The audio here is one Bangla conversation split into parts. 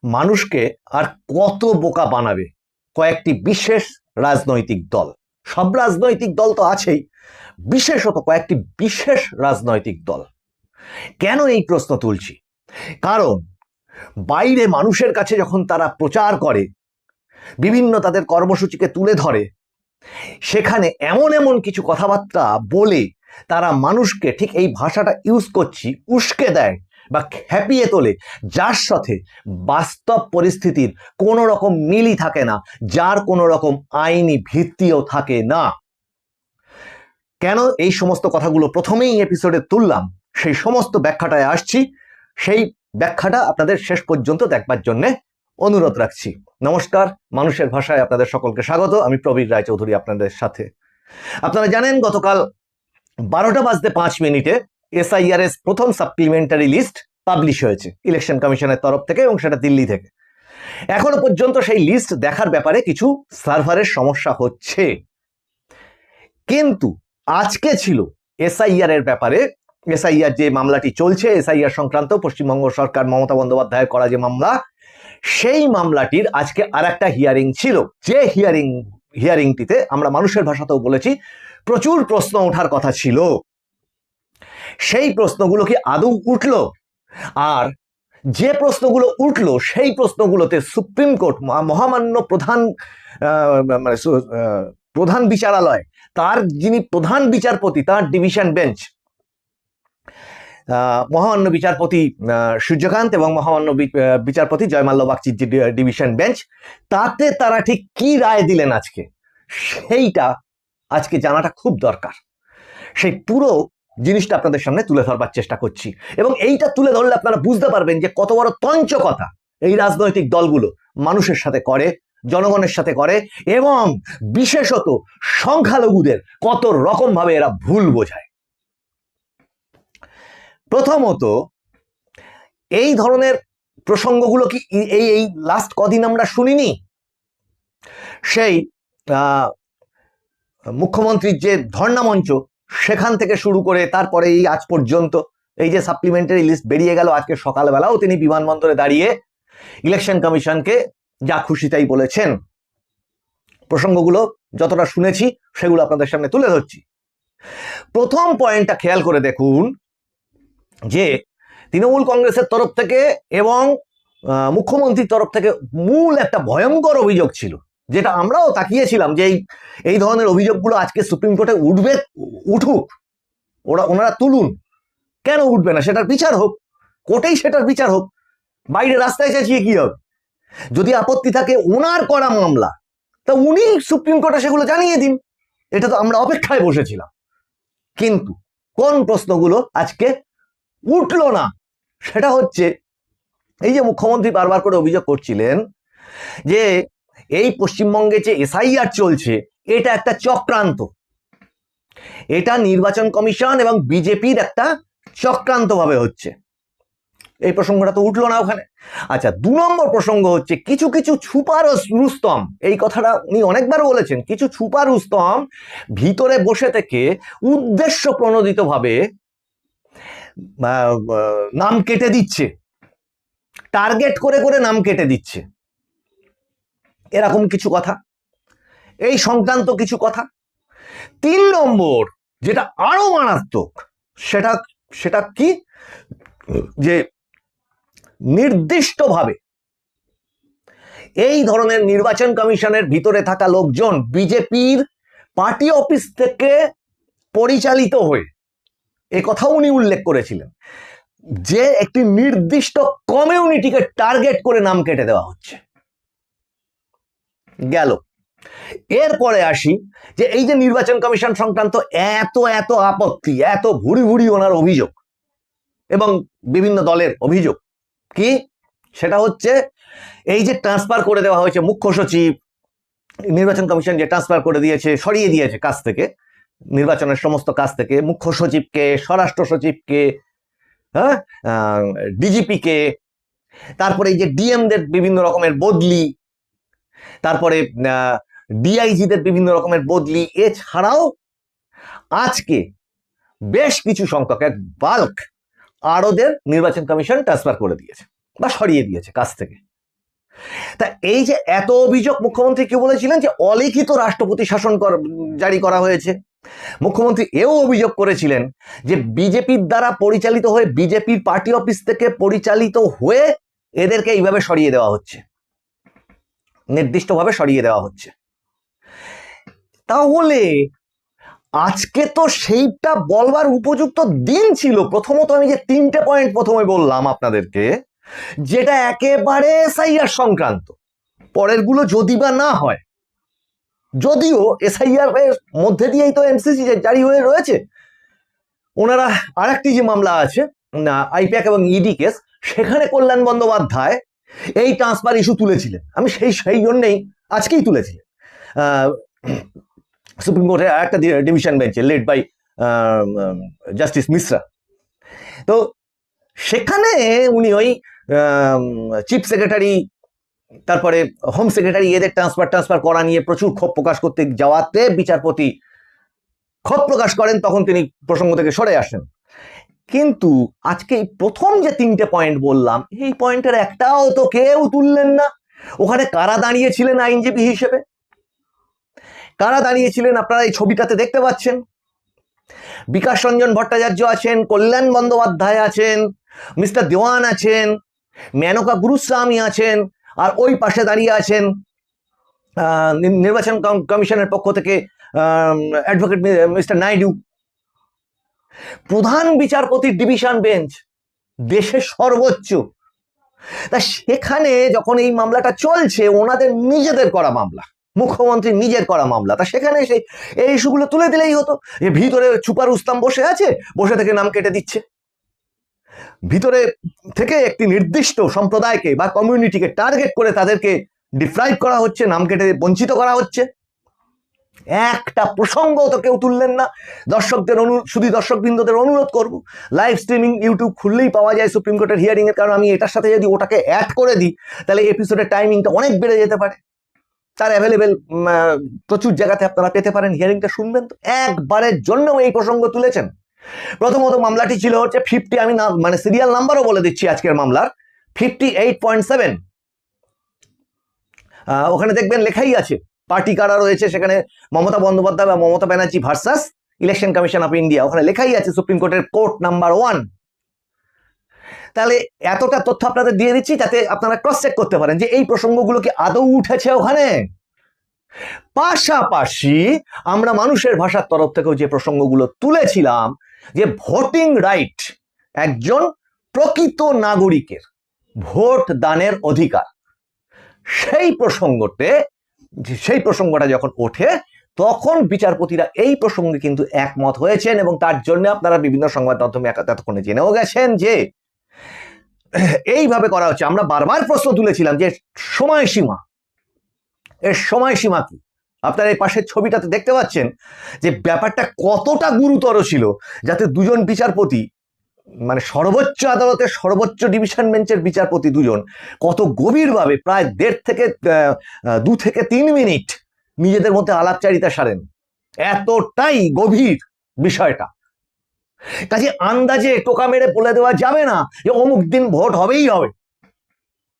মানুষকে আর কত বোকা বানাবে কয়েকটি বিশেষ রাজনৈতিক দল? সব রাজনৈতিক দল তো আছেই, বিশেষত কয়েকটি বিশেষ রাজনৈতিক দল। কেন এই প্রশ্ন তুলছি? কারণ বাইরে মানুষের কাছে যখন তারা প্রচার করে, বিভিন্ন তাদের কর্মসূচিকে তুলে ধরে, সেখানে এমন এমন কিছু কথাবার্তা বলে তারা মানুষকে, ঠিক এই ভাষাটা ইউজ করছি, উস্কে দেয় বা খেপিয়ে তোলে, যার সাথে বাস্তব পরিস্থিতির কোনো রকম মিলই থাকে না, যার কোনো রকম আইনি ভিত্তিও থাকে না। কেন এই সমস্ত কথাগুলো প্রথমেই এপিসোডে তুললাম, সেই সমস্ত ব্যাখ্যাটায় আসছি। সেই ব্যাখ্যাটা আপনাদের শেষ পর্যন্ত দেখবার জন্য অনুরোধ রাখছি। নমস্কার, মানুষের ভাষায় আপনাদের সকলকে স্বাগত। আমি প্রবীর রায়চৌধুরী আপনাদের সাথে। আপনারা জানেন, গতকাল 12:05 এসআইআর এর প্রথম সাপ্লিমেন্টারি লিস্ট পাবলিশ হয়েছে ইলেকশন কমিশনের তরফ থেকে, এবং সেটা দিল্লি থেকে। এখনো পর্যন্ত সেই লিস্ট দেখার ব্যাপারে কিছু সার্ভারের সমস্যা হচ্ছে, কিন্তু আজকে ছিল এসআইআর এর ব্যাপারে, এসআইআর যে মামলাটি চলছে, এসআইআর সংক্রান্ত পশ্চিমবঙ্গ সরকার মমতা বন্দ্যোপাধ্যায়ের করা যে মামলা, সেই মামলাটির আজকে আর একটা হিয়ারিং ছিল। যে হিয়ারিংটিতে আমরা মানুষের ভাষাতেও বলেছি প্রচুর প্রশ্ন ওঠার কথা ছিল। সেই প্রশ্নগুলো কি আদৌ উঠল? আর যে প্রশ্নগুলো উঠল, সেই প্রশ্নগুলোতে সুপ্রিম কোর্ট, মহামান্য প্রধান বিচারালয়, তার যিনি প্রধান বিচারপতি, তার ডিভিশন বেঞ্চ, মহামান্য বিচারপতি সূর্যকান্ত এবং মহামান্য বিচারপতি জয়মাল্য বাগচির যে ডিভিশন বেঞ্চ, তাতে তারা ঠিক কি রায় দিলেন আজকে, সেইটা আজকে জানাটা খুব দরকার। সেই পুরো জিনিসটা আপনাদের সামনে তুলে ধরবার চেষ্টা করছি, এবং এইটা তুলে ধরলে আপনারা বুঝতে পারবেন যে কত বড় তঞ্চকতা এই রাজনৈতিক দলগুলো মানুষের সাথে করে, জনগণের সাথে করে, এবং বিশেষত সংখ্যালঘুদের কত রকম ভাবে এরা ভুল বোঝায়। প্রথমত, এই ধরনের প্রসঙ্গগুলো কি এই লাস্ট কদিন আমরা শুনিনি? সেই মুখ্যমন্ত্রীর যে ধর্ণা মঞ্চ, সেখান থেকে শুরু করে তারপরে এই আজ পর্যন্ত, এই যে সাপ্লিমেন্টারি লিস্ট বেরিয়ে গেল, আজকে সকালবেলাও তিনি বিমানবন্দরে দাঁড়িয়ে ইলেকশন কমিশনকে যা খুশি তাই বলেছেন। প্রসঙ্গগুলো যতটা শুনেছি সেগুলো আপনাদের সামনে তুলে ধরছি। প্রথম পয়েন্টটা খেয়াল করে দেখুন যে তৃণমূল কংগ্রেসের তরফ থেকে এবং মুখ্যমন্ত্রীর তরফ থেকে মূল একটা ভয়ঙ্কর অভিযোগ ছিল, যেটা আমরাও তাকিয়েছিলাম যে এই ধরনের অভিযোগগুলো আজকে সুপ্রিম কোর্টে উঠুক, ওনারা তুলুন। কেন উঠবে না? সেটার বিচার হোক, কোর্টেই সেটার বিচার হোক, বাইরে রাস্তায় চেঁচিয়ে কি হবে? যদি আপত্তি থাকে ওনার করা মামলা, তা উনি সুপ্রিম কোর্টে সেগুলো জানিয়ে দিন। এটা তো আমরা অপেক্ষায় বসেছিলাম। কিন্তু কোন প্রশ্নগুলো আজকে উঠল না, সেটা হচ্ছে এই যে মুখ্যমন্ত্রী বারবার করে অভিযোগ করছিলেন যে এই পশ্চিমবঙ্গে যে এসআইআর চলছে, এটা একটা চক্রান্ত, এটা নির্বাচন কমিশন এবং বিজেপির একটা চক্রান্ত ভাবে হচ্ছে। এই প্রসঙ্গটা তো উঠলো না ওখানে। আচ্ছা, 2 নম্বর প্রসঙ্গ হচ্ছে কিছু কিছু ছুপা রুস্তম, এই কথাটা উনি অনেকবার বলেছেন, কিছু ছুপা রুস্তম ভিতরে বসে থেকে উদ্দেশ্য প্রণোদিত ভাবে নাম কেটে দিচ্ছে, টার্গেট করে করে নাম কেটে দিচ্ছে, এরকম কিছু কথা, এই সংক্রান্ত কিছু কথা। 3 নম্বর যেটা আরো মারাত্মক, সেটা কি, যে নির্দিষ্টভাবে এই ধরনের নির্বাচন কমিশনের ভিতরে থাকা লোকজন বিজেপির পার্টি অফিস থেকে পরিচালিত হয়ে, এ কথাও উনি উল্লেখ করেছিলেন, যে একটি নির্দিষ্ট কমিউনিটিকে টার্গেট করে নাম কেটে দেওয়া হচ্ছে। গেল। এরপরে আসি যে এই যে নির্বাচন কমিশন সংক্রান্ত এত এত আপত্তি, এত ভুরি ভুরি ওনার অভিযোগ এবং বিভিন্ন দলের অভিযোগ কি, সেটা হচ্ছে এই যে ট্রান্সফার করে দেওয়া হয়েছে মুখ্য সচিব, নির্বাচন কমিশন যে ট্রান্সফার করে দিয়েছে, সরিয়ে দিয়েছে কাজ থেকে, নির্বাচনের সমস্ত কাজ থেকে মুখ্য সচিবকে, স্বরাষ্ট্র সচিবকে, হ্যাঁ, ডিজিপিকে, তারপরে এই যে ডিএমদের বিভিন্ন রকমের বদলি, তারপরে ডিআইজিদের বিভিন্ন রকমের বদলি, এছাড়াও আজকে বেশ কিছু সংখ্যক, এক বাল্ক আরোদের নির্বাচন কমিশন ট্রান্সফার করে দিয়েছে বা সরিয়ে দিয়েছে কাজ থেকে। তা এই যে এত অভিযোগ, মুখ্যমন্ত্রী কি বলেছিলেন যে অলিখিত রাষ্ট্রপতি শাসন জারি করা হয়েছে। মুখ্যমন্ত্রী এও অভিযোগ করেছিলেন যে বিজেপির দ্বারা পরিচালিত হয়ে, বিজেপির পার্টি অফিস থেকে পরিচালিত হয়ে এদেরকে এইভাবে সরিয়ে দেওয়া হচ্ছে, নির্দিষ্টভাবে সরিয়ে দেওয়া হচ্ছে। তাহলে আজকে তো সেইটা বলবার উপযুক্ত দিন ছিল। প্রথমত আমি যে 3টে পয়েন্ট প্রথমে বললাম আপনাদেরকে, যেটা একেবারে এসআইআর সংক্রান্ত, পরের গুলো যদি বা না হয়, যদিও এসআইআর এর মধ্যে দিয়েই তো এমসিসি জারি হয়ে রয়েছে। ওনারা আরেকটি যে মামলা আছে আইপ্যাক এবং ইডি কেস, সেখানে কল্যাণ বন্দ্যোপাধ্যায় এই ট্রান্সফার ইস্যু তুলেছিলেন। আমি সেই জন্যেই আজকেই তুলেছিলেন সুপ্রিম কোর্টের আরেকটা ডিভিশন বেঞ্চে, লেড বাই জাস্টিস মিশ্রা। তো সেখানে উনি ওই চিফ সেক্রেটারি, তারপরে হোম সেক্রেটারি, এদের ট্রান্সফার করা নিয়ে প্রচুর ক্ষোভ প্রকাশ করতে যাওয়াতে বিচারপতি ক্ষোভ প্রকাশ করেন, তখন তিনি প্রসঙ্গ থেকে সরে আসেন। কিন্তু আজকে প্রথম যে 3টে পয়েন্ট বললাম, এই পয়েন্টের একটাও তো কেউ তুললেন না। ওখানে কারা দাঁড়িয়েছিলেন আইনজীবী হিসেবে, কারা দাঁড়িয়েছিলেন আপনারা এই ছবিটাতে দেখতে পাচ্ছেন। বিকাশ রঞ্জন ভট্টাচার্য আছেন, কল্যাণ বন্দ্যোপাধ্যায় আছেন, মিস্টার দেওয়ান আছেন, মেনকা গুরুস্বামী আছেন, আর ওই পাশে দাঁড়িয়ে আছেন নির্বাচন কমিশনের পক্ষ থেকে অ্যাডভোকেট মিস্টার নাইডু। প্রধান বিচারপতির ডিভিশন বেঞ্চ, দেশের সর্বোচ্চ। তা সেখানে যখন এই মামলাটা চলছে, ওনাদের নিজেদের করা মামলা, মুখ্যমন্ত্রী নিজের করা মামলা, তা সেখানে সেই এই ইস্যুগুলো তুলে দিলেই হতো। যে ভিতরে ছুপা রুস্তাম বসে আছে, বসে থেকে নাম কেটে দিচ্ছে। ভিতরে থেকে একটি নির্দিষ্ট সম্প্রদায়কে বা কমিউনিটিকে টার্গেট করে তাদেরকে ডিপ্রাইভ করা হচ্ছে, নাম কেটে বঞ্চিত করা হচ্ছে। একটা প্রসঙ্গ তো কেউ তুললেন না। শুধু দর্শকবৃন্দদের অনুরোধ করব, লাইভ স্ট্রিমিং ইউটিউব খুললেই পাওয়া যায় সুপ্রিম কোর্টের হিয়ারিং এর। কারণ আমি এটার সাথে যদি ওটাকে অ্যাড করে দিই, তাহলে এপিসোডের টাইমিংটা অনেক বেড়ে যেতে পারে। তার অ্যাভেলেবেল প্রচুর জায়গাতে আপনারা পেতে পারেন, হিয়ারিংটা শুনবেন। তো একবারের জন্য এই প্রসঙ্গ তুলেছেন। প্রথমত মামলাটি ছিল হচ্ছে 50, আমি মানে সিরিয়াল নাম্বারও বলে দিচ্ছি আজকের মামলার, 58.7। ওখানে দেখবেন লেখাই আছে পার্টি কারা রয়েছে, সেখানে মমতা বন্দ্যোপাধ্যায় বা Mamata Banerjee versus election commission of India, ওখানে লেখাই আছে সুপ্রিম কোর্টের কোর্ট নাম্বার 1। তাহলে এতটা তথ্য আপনাদের দিয়ে দিচ্ছি যাতে আপনারা ক্রস চেক করতে পারেন যে এই প্রসঙ্গগুলো কি আদৌ উঠেছে ওখানে। পাশাপাশি আমরা মানুষের ভাষার তরফ থেকেও যে প্রসঙ্গগুলো তুলেছিলাম, যে ভোটিং রাইট, একজন প্রকৃত নাগরিকের ভোট দানের অধিকার, সেই প্রসঙ্গটা যখন ওঠে, তখন বিচারপতিরা এই প্রসঙ্গে কিন্তু একমত হয়েছেন। এবং তার জন্য আপনারা বিভিন্ন সংবাদ মাধ্যমে এতক্ষণে জেনেও গেছেন যে এইভাবে করা হচ্ছে। আমরা বারবার প্রশ্ন তুলেছিলাম যে সময়সীমা, এর সময়সীমা কি। আপনারা এই পাশের ছবিটাতে দেখতে পাচ্ছেন যে ব্যাপারটা কতটা গুরুতর ছিল, যাতে দুজন বিচারপতি, মানে সর্বোচ্চ আদালতের সর্বোচ্চ ডিভিশন বেঞ্চের বিচারপতি দুজন, কত গভীরভাবে প্রায় 2 থেকে 3 মিনিট নিজেদের মধ্যে আলাপচারিতা সারেন। এতটাই গভীর বিষয়টা। কাজে আন্দাজে টোকা মেরে বলে দেওয়া যাবে না যে অমুক দিন ভোট হবেই হবে,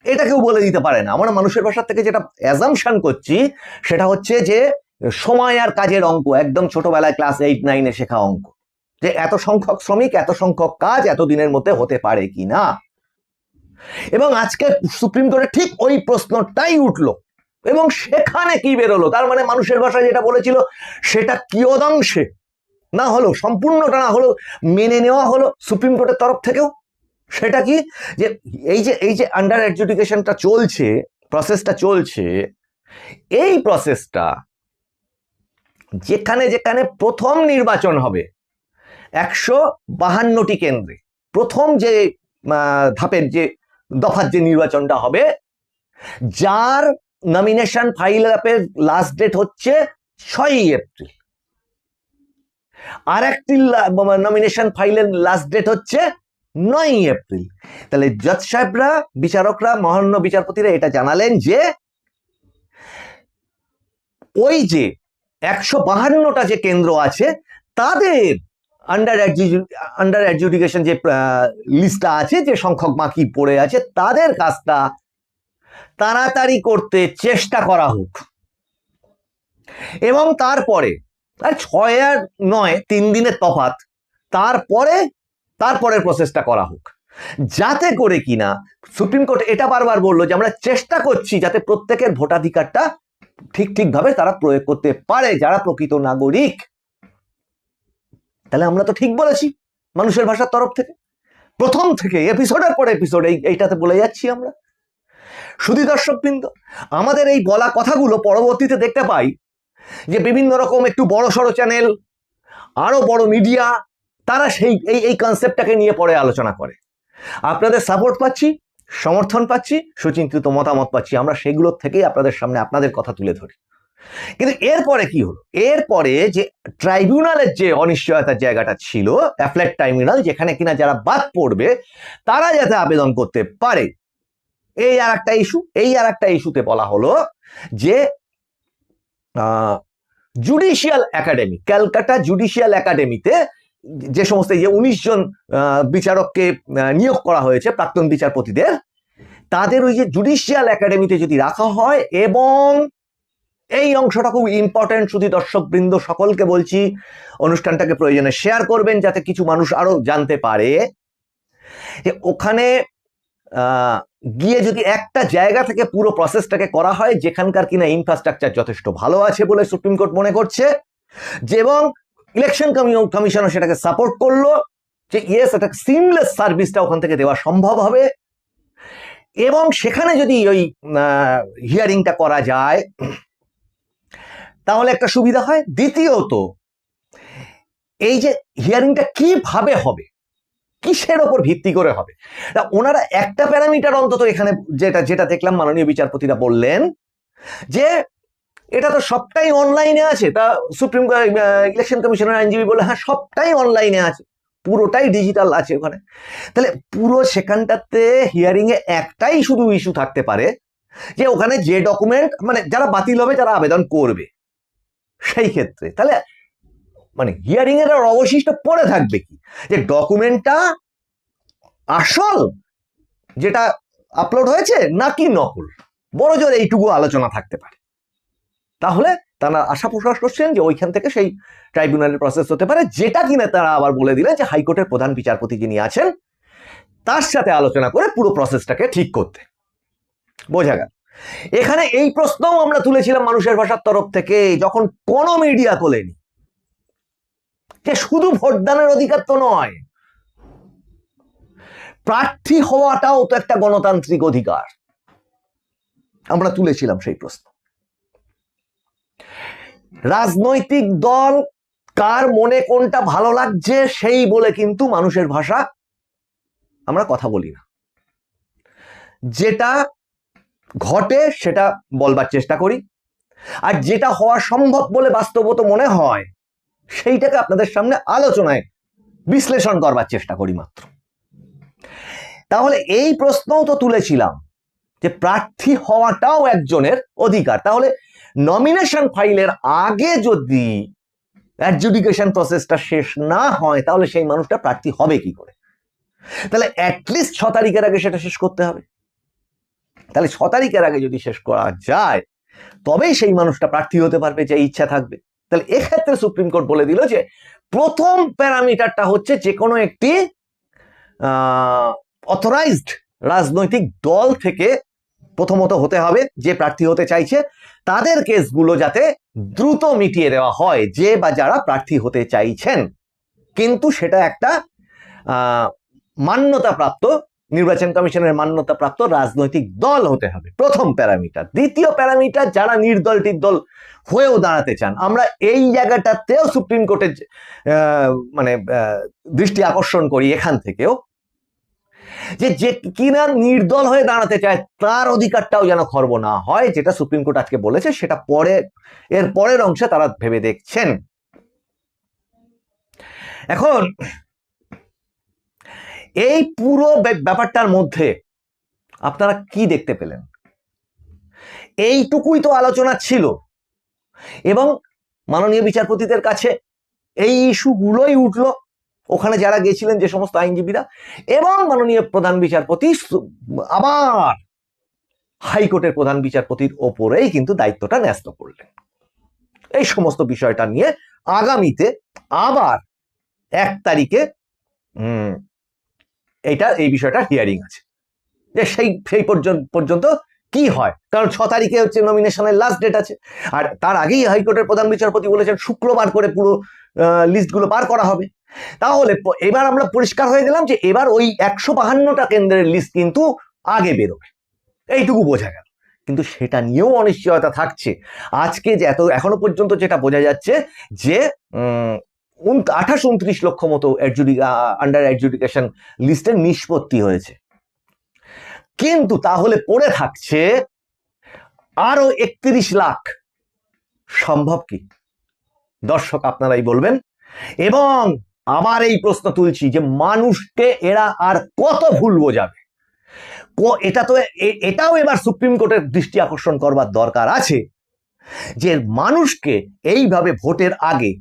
এটা কেউ বলে দিতে পারে না। আমরা মানুষের ভাষার থেকে যেটা অ্যাজাম্পশন করছি, সেটা হচ্ছে যে সময় আর কাজের অঙ্ক, একদম ছোটবেলায় ক্লাস 8-9-এ শেখা অঙ্ক, যে এত সংখ্যক শ্রমিক, এত সংখ্যক কাজ এত দিনের মধ্যে হতে পারে কিনা। এবং আজকে সুপ্রিম কোর্টে ঠিক ওই প্রশ্নটাই উঠলো, এবং সেখানে কি বেরোলো, তার মানে মানুষের ভাষায় যেটা বলেছিল সেটা কিয়দাংশে না হলো, সম্পূর্ণটা না হলো, মেনে নেওয়া হলো সুপ্রিম কোর্টের তরফ থেকেও। সেটা কি, যে এই যে আন্ডার অ্যাডজুডিকেশনটা চলছে, প্রসেসটা চলছে, এই প্রসেসটা যেখানে যেখানে প্রথম নির্বাচন হবে 152টি কেন্দ্রে, প্রথম যে ধাপের যে দফার যে নির্বাচনটা হবে, যার নমিনেশন ফাইল আপের লাস্ট ডেট হচ্ছে 6ই এপ্রিল, আর একটি নমিনেশন ফাইলের লাস্ট ডেট হচ্ছে 9ই এপ্রিল। তাহলে জজ সাহেবরা, বিচারকরা, মহামান্য বিচারপতিরা এটা জানালেন যে ওই যে 152টা যে কেন্দ্র আছে, তাদের আন্ডার অ্যাডজুডিকেশন যে লিস্টটা আছে, যে সংখ্যক বাকি পড়ে আছে, তাদের কাজটা তাড়াতাড়ি করতে চেষ্টা করা হোক, এবং তারপরে আর 6 আর 9 3 দিনের তফাৎ, তারপরের প্রসেসটা করা হোক, যাতে করে কিনা সুপ্রিম কোর্ট এটা বারবার বললো যে আমরা চেষ্টা করছি যাতে প্রত্যেকের ভোটাধিকারটা ঠিকভাবে তারা প্রয়োগ করতে পারে যারা প্রকৃত নাগরিক। তাহলে আমরা তো ঠিক বলেছি মানুষের ভাষার তরফ থেকে, প্রথম থেকে এপিসোডের পর এপিসোড এইটাতে বলে যাচ্ছি আমরা। শুধু দর্শকবৃন্দ, আমাদের এই বলা কথাগুলো পরবর্তীতে দেখতে পাই যে বিভিন্ন রকম একটু বড় সড়ো চ্যানেল, আরো বড় মিডিয়া, তারা সেই এই কনসেপ্টটাকে নিয়ে পরে আলোচনা করে। আপনাদের সাপোর্ট পাচ্ছি, সমর্থন পাচ্ছি, সুচিন্তিত মতামত পাচ্ছি, আমরা সেগুলোর থেকেই আপনাদের সামনে আপনাদের কথা তুলে ধরি। কিন্তু এরপরে কি হলো? এরপরে যে ট্রাইব্যুনালের যে অনিশ্চয়তার জায়গাটা ছিল, অ্যাপেলেট ট্রাইব্যুনাল, যেখানে কিনা যারা বাদ পড়বে তারা যাতে আবেদন করতে পারে, এই আর একটা ইস্যুতে বলা হলো যে জুডিশিয়াল একাডেমি, ক্যালকাটা জুডিশিয়াল একাডেমিতে যে সমস্ত 19 জন বিচারককে নিয়োগ করা হয়েছে, প্রাক্তন বিচারপতিদের, তাদের ওই যে জুডিশিয়াল একাডেমিতে যদি রাখা হয়, এবং এই অংশটা খুব ইম্পর্টেন্ট, শুধু দর্শকবৃন্দ সকলকে বলছি অনুষ্ঠানটাকে প্রয়োজনে শেয়ার করবেন যাতে কিছু মানুষ আরো জানতে পারে, যে ওখানে গিয়ে যদি একটা জায়গা থেকে পুরো প্রসেসটাকে করা হয় যেখানকার কিনা ইনফ্রাস্ট্রাকচার যথেষ্ট ভালো আছে বলে সুপ্রিম কোর্ট মনে করছে, এবং ইলেকশন কমিশনও সেটাকে সাপোর্ট করলো যে ইয়েস, একটা সিমলেস সার্ভিসটা ওখান থেকে দেওয়া সম্ভব হবে, এবং সেখানে যদি ওই হিয়ারিংটা করা যায় তাহলে একটা সুবিধা হয়। দ্বিতীয়ত, এই যে হিয়ারিংটা কিভাবে হবে, কিসের ওপর ভিত্তি করে হবে, ওনারা একটা প্যারামিটার অন্তত এখানে যেটা দেখলাম মাননীয় বিচারপতিরা বললেন যে এটা তো সবটাই অনলাইনে আছে। তা সুপ্রিম ইলেকশন কমিশনের আইনজীবী বলে হ্যাঁ সবটাই অনলাইনে আছে, পুরোটাই ডিজিটাল আছে ওখানে। তাহলে পুরো সেখানটাতে হিয়ারিং এ একটাই শুধু ইস্যু থাকতে পারে যে ওখানে যে ডকুমেন্ট, মানে যারা বাতিল হবে, যারা আবেদন করবে, সেই ক্ষেত্রে তাহলে মানে হিয়ারিং এর অবশিষ্ট পড়ে থাকবে কি, যে ডকুমেন্টটা আসল যেটা আপলোড হয়েছে নাকি নকল, বড় জোর এইটুকু আলোচনা থাকতে পারে। তাহলে তারা আশা প্রকাশ করছেন যে ওইখান থেকে সেই ট্রাইব্যুনালের প্রসেস হতে পারে, যেটা কিনা তারা আবার বলে দিলেন যে হাইকোর্টের প্রধান বিচারপতি যিনি আছেন তার সাথে আলোচনা করে পুরো প্রসেসটাকে ঠিক করতে। বোঝা গেল। এখানে এই প্রশ্নও আমরা তুলেছিলাম মানুষের ভাষার তরফ থেকে, যখন কোনো মিডিয়া তোলেনি, যে শুধু ভোটদানের অধিকার তো নয়, প্রার্থী হওয়াটাও তো একটা গণতান্ত্রিক অধিকার। আমরা তুলেছিলাম সেই প্রশ্ন। রাজনৈতিক দল কার মনে কোনটা ভালো লাগছে সেই বলে কিন্তু মানুষের ভাষা আমরা কথা বলি না, যেটা ঘটে সেটা বলবার চেষ্টা করি, আর যেটা হওয়া সম্ভব বলে বাস্তবত মনে হয় সেইটাকে আপনাদের সামনে আলোচনায় বিশ্লেষণ করবার চেষ্টা করি মাত্র। তাহলে এই প্রশ্নও তো তুলেছিলাম যে প্রার্থী হওয়াটাও একজনের অধিকার। তাহলে নমিনেশন ফাইলের আগে যদি অ্যাডজুডিকেশন প্রসেসটা শেষ না হয় তাহলে সেই মানুষটা প্রার্থী হবে কি করে? তাহলে অ্যাটলিস্ট 6 তারিখের আগে সেটা শেষ করতে হবে। তাহলে 6 তারিখের আগে যদি শেষ করা যায় তবেই সেই মানুষটা প্রার্থী হতে পারবে, যে ইচ্ছা থাকবে। তাহলে এক্ষেত্রে সুপ্রিম কোর্ট বলে দিল যে প্রথম প্যারামিটারটা হচ্ছে যে কোনো একটি অথরাইজড রাজনৈতিক দল থেকে প্রথমত হতে হবে, যে প্রার্থী হতে চাইছে তাদের কেসগুলো যাতে দ্রুত মিটিয়ে দেওয়া হয়, যে বা যারা প্রার্থী হতে চাইছেন, কিন্তু সেটা একটা মান্যতাপ্রাপ্ত, নির্বাচন কমিশনের মান্যতাপ্রাপ্ত রাজনৈতিক দল হতে হবে, প্রথম প্যারামিটার। দ্বিতীয় প্যারামিটার, যারা নির্দল টির্দল হয়েও দাঁড়াতে চান, আমরা এই জায়গাটাতেও সুপ্রিম কোর্টের মানে দৃষ্টি আকর্ষণ করি এখান থেকেও, যে কিনা নির্দল হয়ে দাঁড়াতে চায় তার অধিকারটাও যেন খর্ব না হয়, যেটা সুপ্রিম কোর্ট আজকে বলেছে সেটা এর পরের অংশে তারা ভেবে দেখছেন। এখন এই পুরো ব্যাপারটার মধ্যে আপনারা কি দেখতে পেলেন? এইটুকুই তো আলোচনা ছিল, এবং মাননীয় বিচারপতিদের কাছে এই ইস্যুগুলোই উঠলো, ওখানে যারা গেছিলেন যে সমস্ত আইনজীবীরা, এবং মাননীয় প্রধান বিচারপতি আবার হাইকোর্টের প্রধান বিচারপতির ওপরেই কিন্তু দায়িত্বটা ন্যস্ত করলেন। এই সমস্ত বিষয়টা নিয়ে আগামীতে আবার 1 তারিখে এই বিষয়টা হিয়ারিং আছে, যে সেই পর্যন্ত কি হয়, কারণ 6 তারিখে হচ্ছে নমিনেশনের লাস্ট ডেট আছে। আর তার আগেই হাইকোর্টের প্রধান বিচারপতি বলেছেন শুক্রবার করে পুরো লিস্টগুলো বার করা হবে। তাহলে এবার আমরা পরিষ্কার হয়ে গেলাম যে এবার ওই 152টা কেন্দ্রের লিস্ট কিন্তু আগে বেরোবে, এইটুকু বোঝা গেল। কিন্তু সেটা নিয়েও অনিশ্চয়তা থাকছে। আজকে যে এখনো পর্যন্ত যেটা বোঝা যাচ্ছে যে 28-29 লক্ষ মতো আন্ডার অ্যাডজুডিকেশন লিস্টের নিষ্পত্তি হয়েছে, কিন্তু তাহলে পড়ে থাকছে আরো 31 লাখ। সম্ভব কি? দর্শক আপনারাই বলবেন। এবং আবার এই প্রশ্ন তুলছি যে মানুষকে এরা আর কত ভুল বোঝাবে? এটাও এবার সুপ্রিম কোর্টের দৃষ্টি আকর্ষণ করবার দরকার আছে যে মানুষকে এইভাবে ভোটের আগে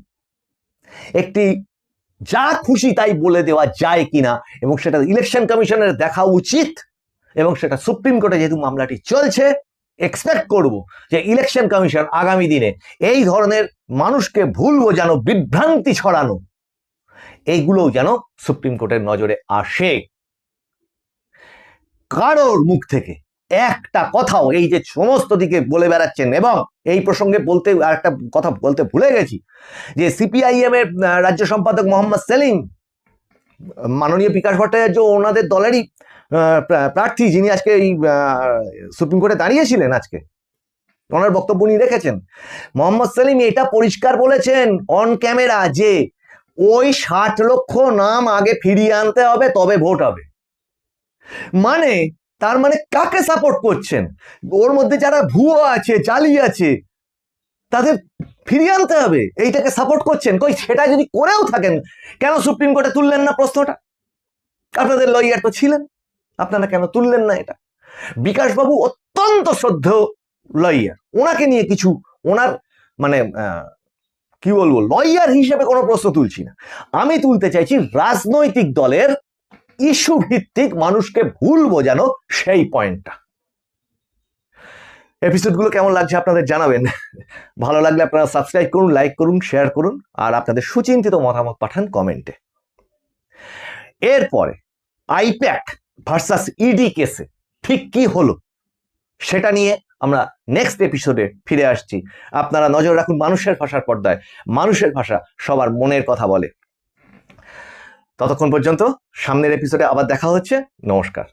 একটি যা খুশি তাই বলে দেওয়া যায় কিনা, এবং সেটা ইলেকশন কমিশনের দেখা উচিত। এবং সেটা সুপ্রিম কোর্টে যেহেতু মামলাটি চলছে, এক্সপেক্ট করব যে ইলেকশন কমিশন আগামী দিনে এই ধরনের মানুষকে ভুল বোঝানো, বিভ্রান্তি ছড়ানো, এইগুলোও যেন সুপ্রিম কোর্টের নজরে আসে। কারোর মুখ থেকে একটা কথাও এই যে সমস্ত দিকে বলে বেড়াচ্ছেন। এবং এই প্রসঙ্গে বলতে আর একটা কথা বলতে ভুলে গেছি, যে সিপিআইএম এর রাজ্য সম্পাদক মোহাম্মদ সেলিম, মাননীয় বিকাশ ভট্টাচার্য ওনাদের দলেরই প্রার্থী, যিনি আজকে এই সুপ্রিম কোর্টে দাঁড়িয়েছিলেন, আজকে ওনার বক্তব্য উনি রেখেছেন। মোহাম্মদ সেলিম এটা পরিষ্কার বলেছেন অন ক্যামেরা যে ওই 60 লক্ষ নাম আগে ফিরিয়ে আনতে হবে, তবে ভোট হবে। মানে তার মানে কাকে সাপোর্ট করছেন? ওর মধ্যে যারা ভুয়ো আছে, জালি আছে, তাদের ফিরিয়ে আনতে হবে, এইটাকে সাপোর্ট করছেন। কই সেটা যদি করেও থাকেন, কেন সুপ্রিম কোর্টে তুললেন না প্রশ্নটা? আপনাদের লয়ার তো ছিলেন, আপনারা কেন তুললেন না এটা? বিকাশবাবু অত্যন্ত শ্রদ্ধেয় লয়ার, ওনাকে নিয়ে কিছু ওনার মানে কি বলবো, লয়ার হিসেবে কোনো প্রশ্ন তুলছি না। আমি তুলতে চাইছি রাজনৈতিক দলের ইস্যু ভিত্তিক মানুষকে ভুল বোঝানো, সেই পয়েন্টটা। এপিসোডগুলো কেমন লাগছে আপনাদের জানাবেন। ভালো লাগলে আপনারা সাবস্ক্রাইব করুন, লাইক করুন, শেয়ার করুন, আর আপনাদের সুচিন্তিত মতামত পাঠান কমেন্টে। এরপরে আইপ্যাক ভার্সাস ইডি কেসে ঠিক কি হলো সেটা নিয়ে আমরা নেক্সট এপিসোডে ফিরে আসছি। আপনারা নজর রাখুন মানুষের ভাষার পর্দায়। মানুষের ভাষা সবার মনের কথা বলে। ততক্ষণ পর্যন্ত সামনের এপিসোডে আবার দেখা হচ্ছে। নমস্কার।